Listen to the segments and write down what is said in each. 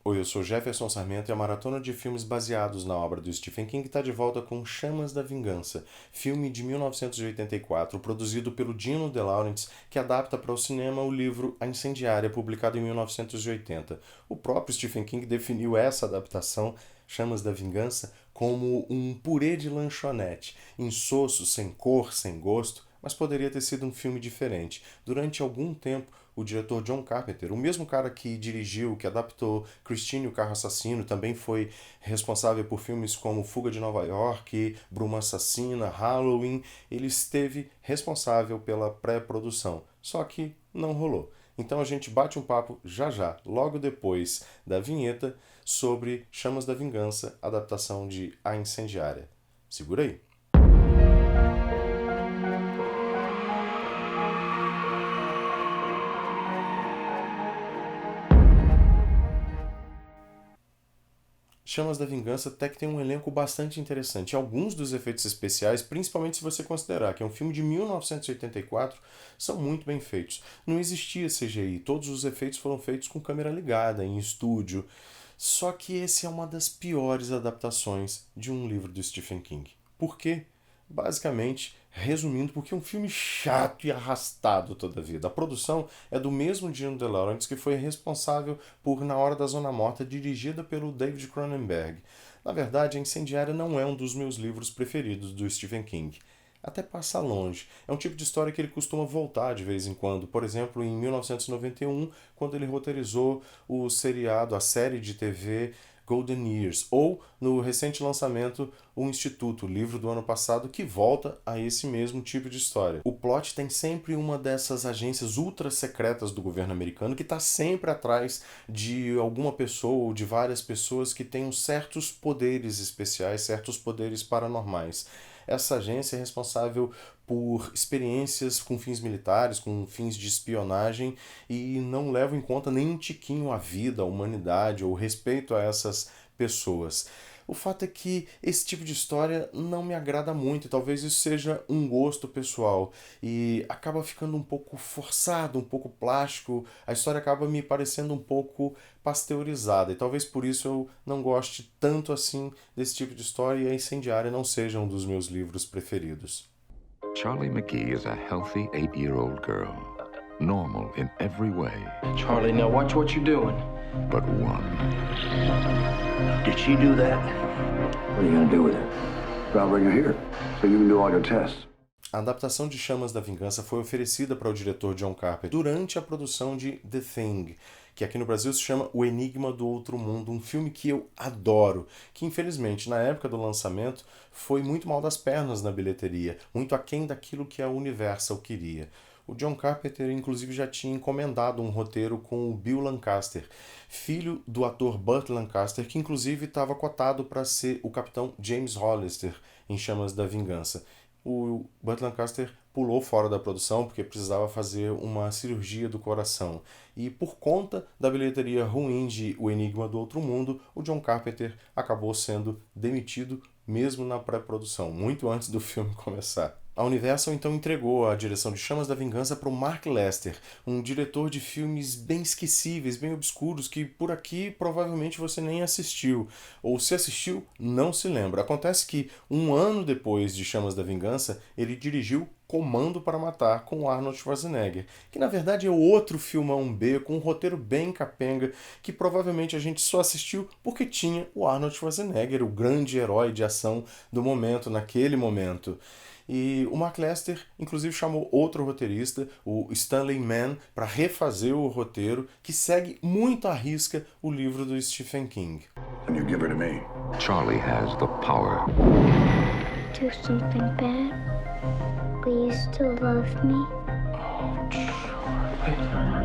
Oi, eu sou Jefferson Sarmento e a maratona de filmes baseados na obra do Stephen King está de volta com Chamas da Vingança, filme de 1984, produzido pelo Dino De Laurentiis, que adapta para o cinema o livro A Incendiária, publicado em 1980. O próprio Stephen King definiu essa adaptação, Chamas da Vingança, como um purê de lanchonete, insosso, sem cor, sem gosto, mas poderia ter sido um filme diferente. Durante algum tempo, o diretor John Carpenter, o mesmo cara que dirigiu, que adaptou Christine e o Carro Assassino, também foi responsável por filmes como Fuga de Nova York, Bruma Assassina, Halloween. Ele esteve responsável pela pré-produção, só que não rolou. Então a gente bate um papo já já, logo depois da vinheta, sobre Chamas da Vingança, adaptação de A Incendiária. Segura aí. Chamas da Vingança até que tem um elenco bastante interessante. Alguns dos efeitos especiais, principalmente se você considerar que é um filme de 1984, são muito bem feitos. Não existia CGI, todos os efeitos foram feitos com câmera ligada, em estúdio. Só que esse é uma das piores adaptações de um livro do Stephen King. Por quê? Basicamente, resumindo, porque é um filme chato e arrastado toda a vida. A produção é do mesmo Dino De Laurentiis que foi responsável por Na Hora da Zona Morta, dirigida pelo David Cronenberg. Na verdade, A Incendiária não é um dos meus livros preferidos do Stephen King. Até passa longe. É um tipo de história que ele costuma voltar de vez em quando. Por exemplo, em 1991, quando ele roteirizou o seriado, a série de TV Golden Years, ou no recente lançamento O Instituto, livro do ano passado, que volta a esse mesmo tipo de história. O plot tem sempre uma dessas agências ultra secretas do governo americano que está sempre atrás de alguma pessoa ou de várias pessoas que tenham certos poderes especiais, certos poderes paranormais. Essa agência é responsável por experiências com fins militares, com fins de espionagem e não leva em conta nem um tiquinho a vida, a humanidade ou o respeito a essas pessoas. O fato é que esse tipo de história não me agrada muito, e talvez isso seja um gosto pessoal, e acaba ficando um pouco forçado, um pouco plástico, a história acaba me parecendo um pouco pasteurizada, e talvez por isso eu não goste tanto assim desse tipo de história e A Incendiária não seja um dos meus livros preferidos. Charlie McGee is a healthy 8-year-old girl, normal in every way, Charlie, now watch what you're doing. but one. Did she do that? What are you going to do with her? I'll bring her here so you can do all your tests. A adaptação de Chamas da Vingança foi oferecida para o diretor John Carpenter durante a produção de The Thing, que aqui no Brasil se chama O Enigma do Outro Mundo, um filme que eu adoro, que infelizmente na época do lançamento foi muito mal das pernas na bilheteria, muito aquém daquilo que a Universal queria. O John Carpenter, inclusive, já tinha encomendado um roteiro com o Bill Lancaster, filho do ator Burt Lancaster, que inclusive estava cotado para ser o capitão James Hollister em Chamas da Vingança. O Burt Lancaster pulou fora da produção porque precisava fazer uma cirurgia do coração. E por conta da bilheteria ruim de O Enigma do Outro Mundo, o John Carpenter acabou sendo demitido mesmo na pré-produção, muito antes do filme começar. A Universal então entregou a direção de Chamas da Vingança para o Mark Lester, um diretor de filmes bem esquecíveis, bem obscuros, que por aqui provavelmente você nem assistiu, ou se assistiu, não se lembra. Acontece que, um ano depois de Chamas da Vingança, ele dirigiu Comando para Matar, com Arnold Schwarzenegger, que na verdade é outro filmão B, com um roteiro bem capenga, que provavelmente a gente só assistiu porque tinha o Arnold Schwarzenegger, o grande herói de ação do momento, naquele momento. E o Mark Lester, inclusive, chamou outro roteirista, o Stanley Mann, para refazer o roteiro, que segue muito à risca o livro do Stephen King. And you give her to me. Charlie has the power. Do something bad? Will you still love me?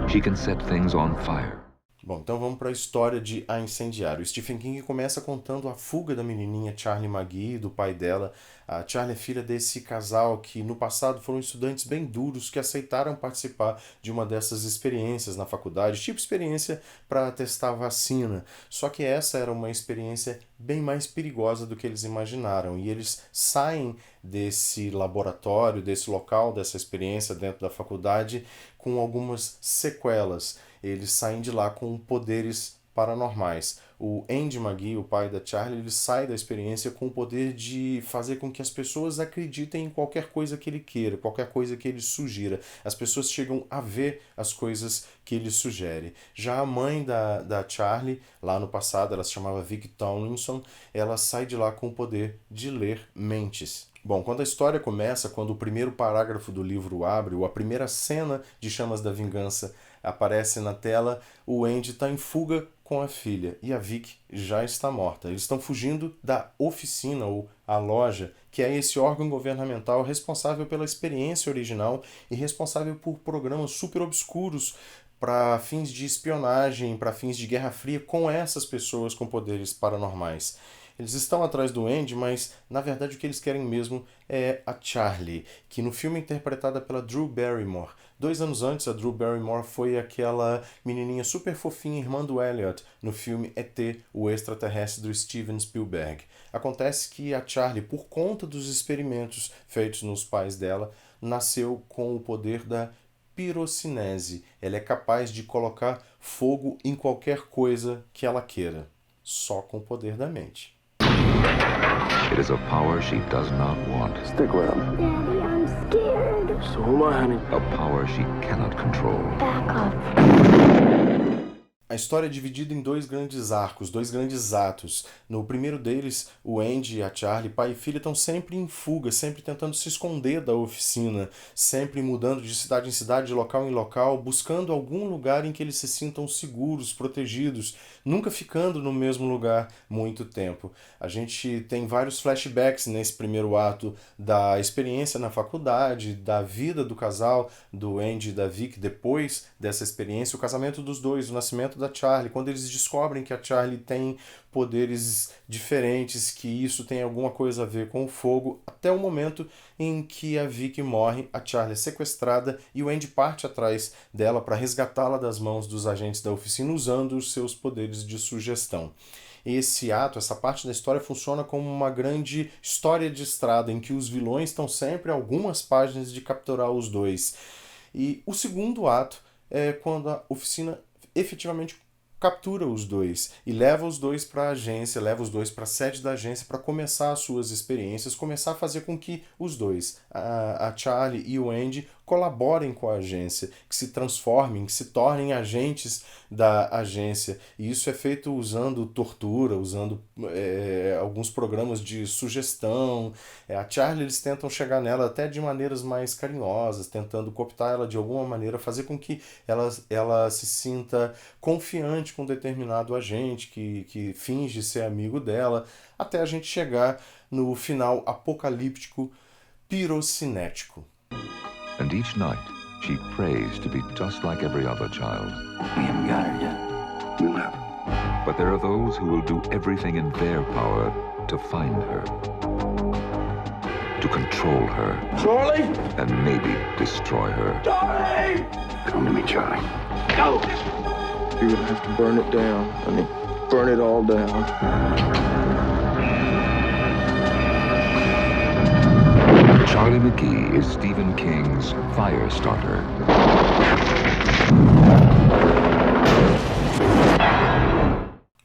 She can set things on fire. Bom, então vamos para a história de A Incendiária. O Stephen King começa contando a fuga da menininha Charlie McGee e do pai dela. A Charlie é filha desse casal que no passado foram estudantes bem duros que aceitaram participar de uma dessas experiências na faculdade, tipo experiência para testar vacina. Só que essa era uma experiência bem mais perigosa do que eles imaginaram. E eles saem desse laboratório, desse local, dessa experiência dentro da faculdade com algumas sequelas. Eles saem de lá com poderes paranormais. O Andy McGee, o pai da Charlie, ele sai da experiência com o poder de fazer com que as pessoas acreditem em qualquer coisa que ele queira, qualquer coisa que ele sugira. As pessoas chegam a ver as coisas que ele sugere. Já a mãe da Charlie, lá no passado, ela se chamava Vicky Tomlinson, ela sai de lá com o poder de ler mentes. Bom, quando a história começa, quando o primeiro parágrafo do livro abre, ou a primeira cena de Chamas da Vingança aparece na tela, o Andy está em fuga com a filha e a Vicky já está morta. Eles estão fugindo da oficina ou a loja, que é esse órgão governamental responsável pela experiência original e responsável por programas super obscuros para fins de espionagem, para fins de Guerra Fria com essas pessoas com poderes paranormais. Eles estão atrás do Andy, mas na verdade o que eles querem mesmo é a Charlie, que no filme é interpretada pela Drew Barrymore. 2 anos antes, a Drew Barrymore foi aquela menininha super fofinha, irmã do Elliot, no filme E.T., o extraterrestre do Steven Spielberg. Acontece que a Charlie, por conta dos experimentos feitos nos pais dela, nasceu com o poder da pirocinese. Ela é capaz de colocar fogo em qualquer coisa que ela queira, só com o poder da mente. It is a power she does not want, Stick with him. Daddy, I'm scared. So who am I, honey? a power she cannot control. Back up. A história é dividida em 2 grandes arcos, 2 grandes atos. No primeiro deles, o Andy e a Charlie, pai e filha, estão sempre em fuga, sempre tentando se esconder da oficina, sempre mudando de cidade em cidade, de local em local, buscando algum lugar em que eles se sintam seguros, protegidos, nunca ficando no mesmo lugar muito tempo. A gente tem vários flashbacks nesse primeiro ato da experiência na faculdade, da vida do casal, do Andy e da Vicky, depois dessa experiência, o casamento dos dois, o nascimento da Charlie, quando eles descobrem que a Charlie tem poderes diferentes, que isso tem alguma coisa a ver com o fogo, até o momento em que a Vicky morre, a Charlie é sequestrada e o Andy parte atrás dela para resgatá-la das mãos dos agentes da oficina usando os seus poderes de sugestão. Esse ato, essa parte da história funciona como uma grande história de estrada em que os vilões estão sempre a algumas páginas de capturar os dois. E o segundo ato é quando a oficina efetivamente captura os dois e leva os dois para a agência, leva os dois para a sede da agência para começar as suas experiências, começar a fazer com que os dois, a Charlie e o Andy, colaborem com a agência, que se transformem, que se tornem agentes da agência. E isso é feito usando tortura, usando alguns programas de sugestão. A Charlie, eles tentam chegar nela até de maneiras mais carinhosas, tentando cooptar ela de alguma maneira, fazer com que ela se sinta confiante com determinado agente que finge ser amigo dela, até a gente chegar no final apocalíptico pirocinético. And each night, she prays to be just like every other child. We haven't got her yet. We'll have her. But there are those who will do everything in their power to find her, to control her, Charlie? and maybe destroy her. Charlie! Come to me, Charlie. Go! You're gonna have to burn it down, honey. Burn it all down. Charlie McGee is Stephen King's Firestarter.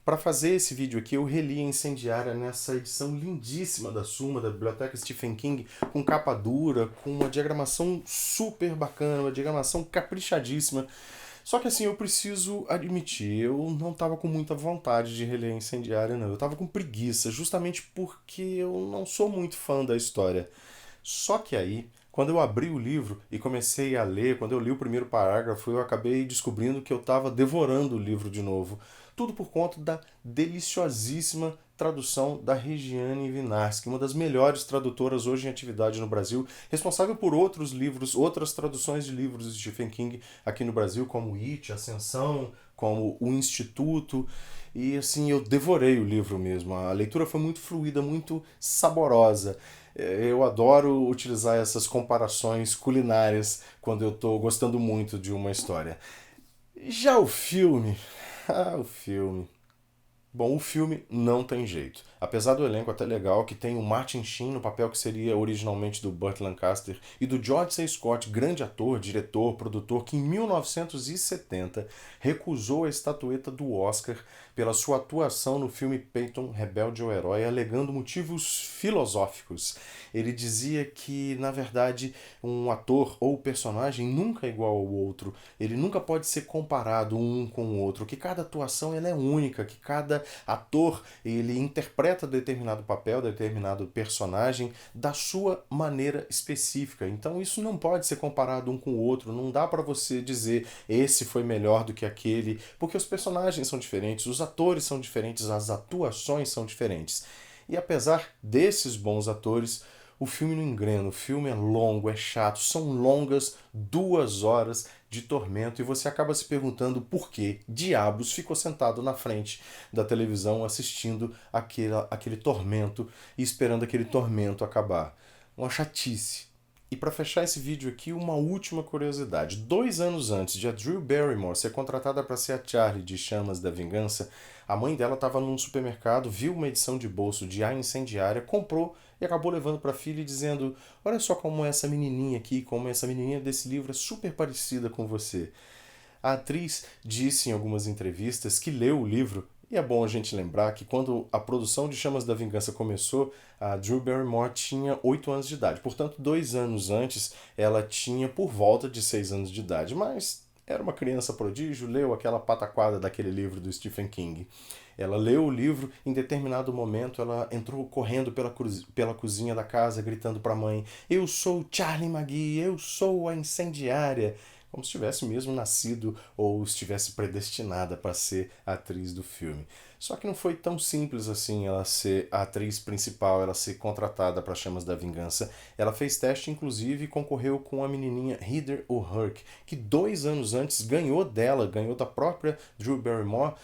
Para fazer esse vídeo aqui, eu reli a Incendiária nessa edição lindíssima da Suma, da Biblioteca Stephen King, com capa dura, com uma diagramação super bacana, uma diagramação caprichadíssima. Só que assim, eu preciso admitir, eu não estava com muita vontade de reler a Incendiária, não. Eu estava com preguiça, justamente porque eu não sou muito fã da história. Só que aí, quando eu abri o livro e comecei a ler, quando eu li o primeiro parágrafo, eu acabei descobrindo que eu estava devorando o livro de novo. Tudo por conta da deliciosíssima tradução da Regiane Winiarski, uma das melhores tradutoras hoje em atividade no Brasil, responsável por outros livros, outras traduções de livros de Stephen King aqui no Brasil, como It, Ascensão, como O Instituto. E assim, eu devorei o livro mesmo. A leitura foi muito fluida, muito saborosa. Eu adoro utilizar essas comparações culinárias quando eu estou gostando muito de uma história. Já o filme... o filme... Bom, o filme não tem jeito. Apesar do elenco até legal, que tem o Martin Sheen no papel que seria originalmente do Burt Lancaster, e do George C. Scott, grande ator, diretor, produtor, que em 1970 recusou a estatueta do Oscar pela sua atuação no filme Peyton, Rebelde ou Herói, alegando motivos filosóficos. Ele dizia que, na verdade, um ator ou personagem nunca é igual ao outro, ele nunca pode ser comparado um com o outro, que cada atuação ela é única, que cada ator ele interpreta determinado papel, determinado personagem da sua maneira específica. Então isso não pode ser comparado um com o outro, não dá para você dizer esse foi melhor do que aquele, porque os personagens são diferentes, os atores são diferentes, as atuações são diferentes. E apesar desses bons atores, o filme não engrena, o filme é longo, é chato, são longas 2 horas de tormento e você acaba se perguntando por que diabos ficou sentado na frente da televisão assistindo aquele tormento e esperando aquele tormento acabar. Uma chatice. E para fechar esse vídeo aqui, uma última curiosidade. 2 anos antes de a Drew Barrymore ser contratada para ser a Charlie de Chamas da Vingança, a mãe dela estava num supermercado, viu uma edição de bolso de A Incendiária, comprou e acabou levando para a filha e dizendo: olha só como essa menininha aqui, como essa menininha desse livro é super parecida com você. A atriz disse em algumas entrevistas que leu o livro. E é bom a gente lembrar que quando a produção de Chamas da Vingança começou, a Drew Barrymore tinha 8 anos de idade. Portanto, 2 anos antes, ela tinha por volta de 6 anos de idade. Mas era uma criança prodígio, leu aquela pataquada daquele livro do Stephen King. Ela leu o livro, em determinado momento ela entrou correndo pela cozinha da casa, gritando para a mãe: eu sou Charlie McGee, eu sou a incendiária. Como se tivesse mesmo nascido ou estivesse predestinada para ser a atriz do filme. Só que não foi tão simples assim ela ser a atriz principal, ela ser contratada para Chamas da Vingança. Ela fez teste, inclusive, e concorreu com a menininha Heather O'Rourke, que 2 anos antes ganhou da própria Drew Barrymore,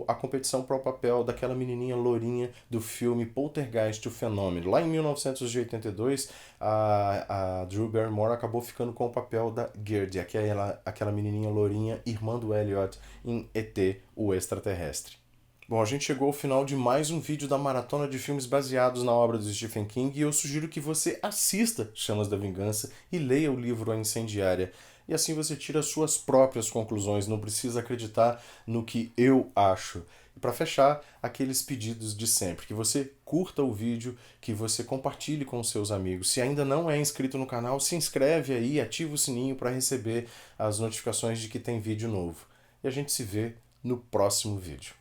a competição para o papel daquela menininha lourinha do filme Poltergeist, o Fenômeno. Lá em 1982, a Drew Barrymore acabou ficando com o papel da Gertie, aquela menininha lourinha, irmã do Elliot em E.T., o Extraterrestre. Bom, a gente chegou ao final de mais um vídeo da maratona de filmes baseados na obra do Stephen King e eu sugiro que você assista Chamas da Vingança e leia o livro A Incendiária. E assim você tira as suas próprias conclusões, não precisa acreditar no que eu acho. E para fechar, aqueles pedidos de sempre, que você curta o vídeo, que você compartilhe com os seus amigos. Se ainda não é inscrito no canal, se inscreve aí, ativa o sininho para receber as notificações de que tem vídeo novo. E a gente se vê no próximo vídeo.